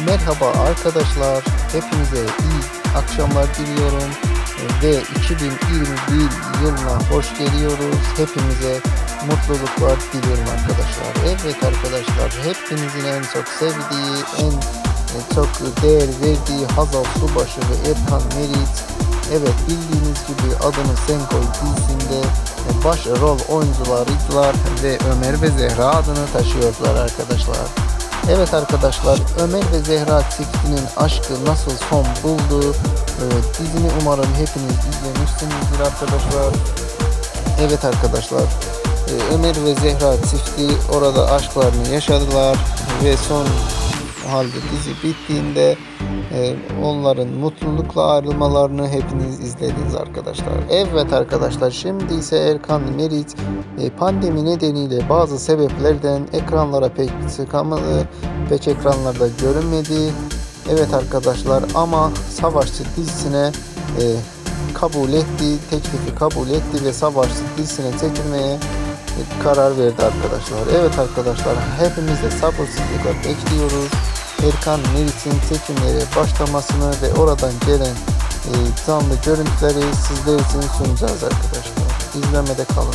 Merhaba arkadaşlar, hepinize iyi akşamlar diliyorum ve 2021 yılına hoş geliyoruz. Hepimize mutluluklar diliyorum arkadaşlar. Evet arkadaşlar, hepinizin en çok sevdiği, en çok değer verdiği Hazal Subaşı ve Erkan Meriç. Evet, bildiğiniz gibi Adını Sen Koy dizisinde başrol oyuncularıydılar ve Ömer ve Zehra adını taşıyordular arkadaşlar. Evet arkadaşlar, Ömer ve Zehra çiftinin aşkı nasıl son buldu? Dizini umarım hepiniz izlemişsinizdir arkadaşlar. Evet arkadaşlar, Ömer ve Zehra çifti orada aşklarını yaşadılar ve son halde dizi bittiğinde onların mutlulukla ayrılmalarını hepiniz izlediniz arkadaşlar. Evet arkadaşlar, şimdi ise Erkan Meriç pandemi nedeniyle bazı sebeplerden ekranlara pek çıkamadı, pek ekranlarda görünmedi. Evet arkadaşlar, ama Savaşçı dizisine teklifi kabul etti ve Savaşçı dizisine çekilmeye karar verdi arkadaşlar. Evet arkadaşlar, hepimiz de sabırsızlıkla bekliyoruz Erkan Meriç'in çekimlere başlamasını ve oradan gelen canlı görüntüleri sizler için sunacağız arkadaşlar. İzlemede kalın.